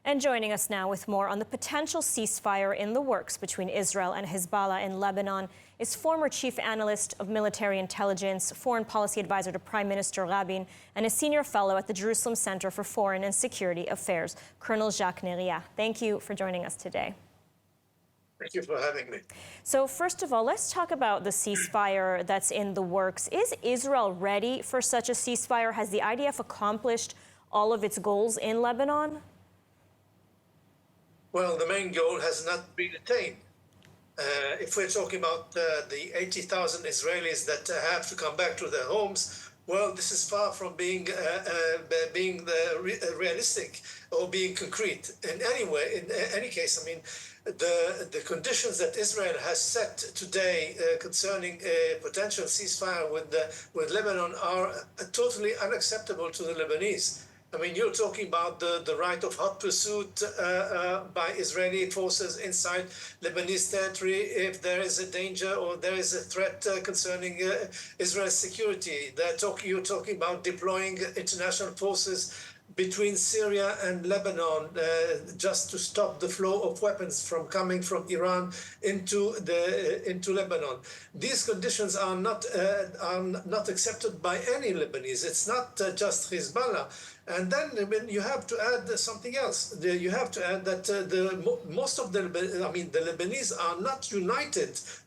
And joining us now with more on the potential ceasefire in the works between Israel and Hezbollah in Lebanon is former chief analyst of military intelligence, foreign policy advisor to Prime Minister Rabin, and a senior fellow at the Jerusalem Center for Foreign and Security Affairs, Colonel Jacques Neriah. Thank you for joining us today. Thank you for having me. So first of all, let's talk about the ceasefire that's in the works. Is Israel ready for such a ceasefire? Has the IDF accomplished all of its goals in Lebanon? Well, the main goal has not been attained. If we're talking about the 80,000 Israelis that have to come back to their homes, well, this is far from being realistic or being concrete. In any case, I mean, the conditions that Israel has set today concerning a potential ceasefire with Lebanon are totally unacceptable to the Lebanese. I mean, you're talking about the right of hot pursuit by Israeli forces inside Lebanese territory if there is a danger or there is a threat concerning Israel's security. You're talking about deploying international forces between Syria and Lebanon just to stop the flow of weapons from coming from Iran into Lebanon. These conditions are not accepted by any Lebanese. It's not just Hezbollah. And then you have to add something else. You have to add that most of the Lebanese are not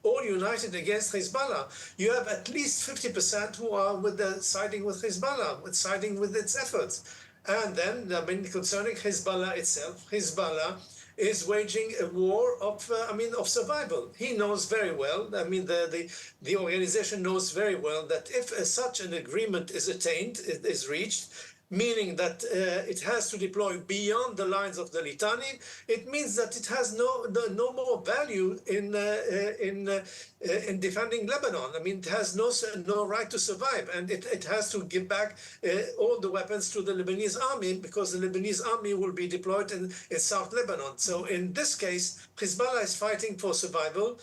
all united against Hezbollah. You have at least 50% who are siding with Hezbollah, siding with its efforts. And then, concerning Hezbollah itself, Hezbollah is waging a war of survival. He knows very well, the organization knows very well that if such an agreement is attained, it is reached, meaning that it has to deploy beyond the lines of the Litani, it means that it has no more value in defending Lebanon. I mean, it has no right to survive, and it has to give back all the weapons to the Lebanese army, because the Lebanese army will be deployed in South Lebanon. So in this case, Hezbollah is fighting for survival.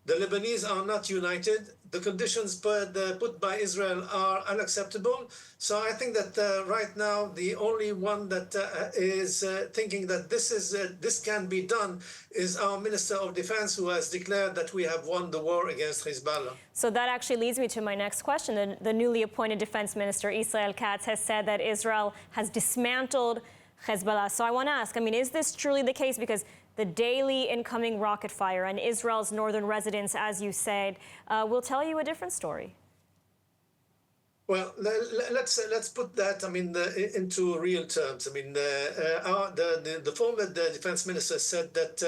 The Lebanese are not united. The conditions put by Israel are unacceptable. So I think that right now the only one that is thinking that this can be done is our Minister of Defense, who has declared that we have won the war against Hezbollah. So that actually leads me to my next question. The newly appointed Defense Minister, Israel Katz, has said that Israel has dismantled Hezbollah. So I want to ask, is this truly the case? Because the daily incoming rocket fire and Israel's northern residents, as you said, will tell you a different story. Well, let's put that into real terms. The former defense minister said that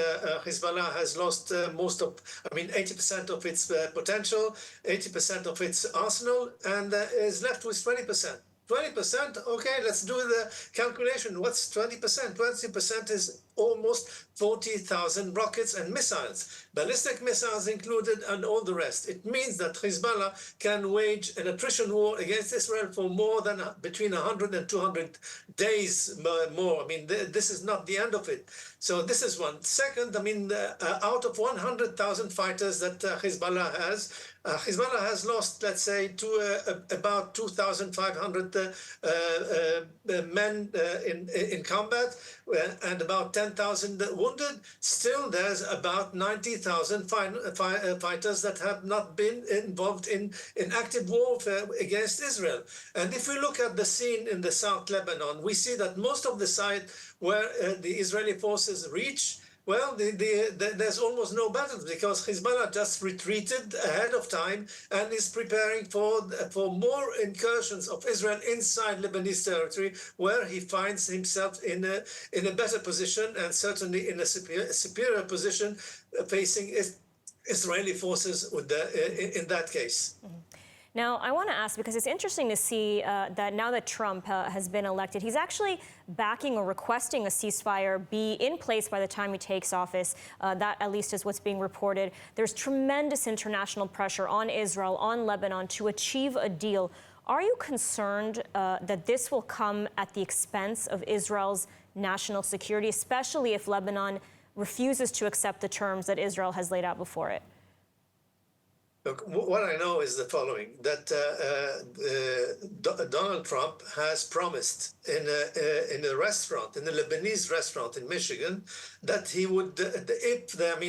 Hezbollah has lost 80% of its potential, 80% of its arsenal, and is left with 20%. 20%, okay, let's do the calculation. What's 20%? 20% is almost 40,000 rockets and missiles, ballistic missiles included, and all the rest. It means that Hezbollah can wage an attrition war against Israel for more than between 100 and 200 days more. This is not the end of it. So this is one. Second, out of 100,000 fighters that Hezbollah has lost, let's say, to about 2,500 men in combat and about 10,000 wounded. Still, there's about 90,000 fighters that have not been involved in active warfare against Israel. And if we look at the scene in the South Lebanon, we see that most of the site where the Israeli forces reach, well, there's almost no battles, because Hezbollah just retreated ahead of time and is preparing for more incursions of Israel inside Lebanese territory, where he finds himself in a better position, and certainly in a superior position facing Israeli forces in that case. Mm-hmm. Now, I want to ask, because it's interesting to see that now that Trump has been elected, he's actually backing or requesting a ceasefire be in place by the time he takes office. That, at least, is what's being reported. There's tremendous international pressure on Israel, on Lebanon, to achieve a deal. Are you concerned that this will come at the expense of Israel's national security, especially if Lebanon refuses to accept the terms that Israel has laid out before it? Look, what I know is the following, that Donald Trump has promised in a restaurant, in a Lebanese restaurant in Michigan, that he would,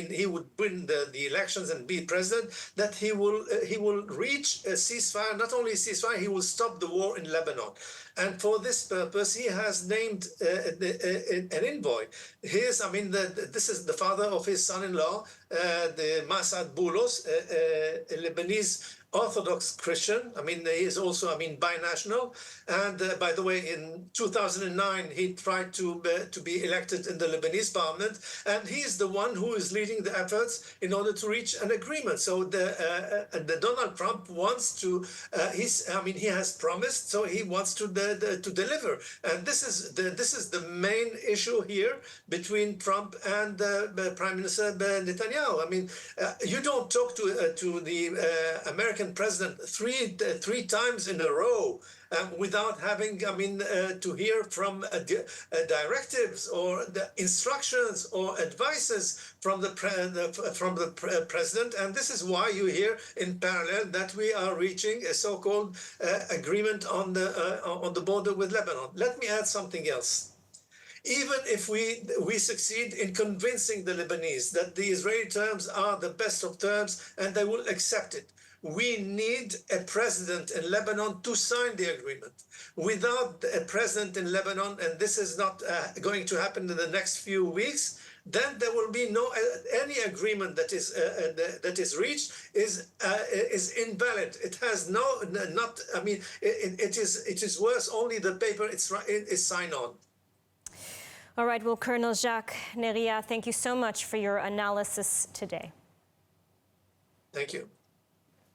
he would win the elections and be president, that he will reach a ceasefire, not only a ceasefire, he will stop the war in Lebanon. And for this purpose, he has named an envoy. This is the father of his son-in-law, the Masad Boulos, a Lebanese Orthodox Christian. He is also, binational. And by the way, in 2009, he tried to be elected in the Lebanese parliament, and he's the one who is leading the efforts in order to reach an agreement. So the Donald Trump wants to. He has promised, so he wants to deliver. And this is the main issue here between Trump and Prime Minister Netanyahu. You don't talk to the American president three times in a row without having, to hear from directives or the instructions or advices from the president. And this is why you hear in parallel that we are reaching a so-called agreement on the border with Lebanon. Let me add something else. Even if we succeed in convincing the Lebanese that the Israeli terms are the best of terms and they will accept it, we need a president in Lebanon to sign the agreement. Without a president in Lebanon, and this is not going to happen in the next few weeks, then there will be any agreement that is reached is invalid. It has it is worse. Only the paper is signed on. All right, well, Colonel Jacques Neriah, thank you so much for your analysis today. Thank you.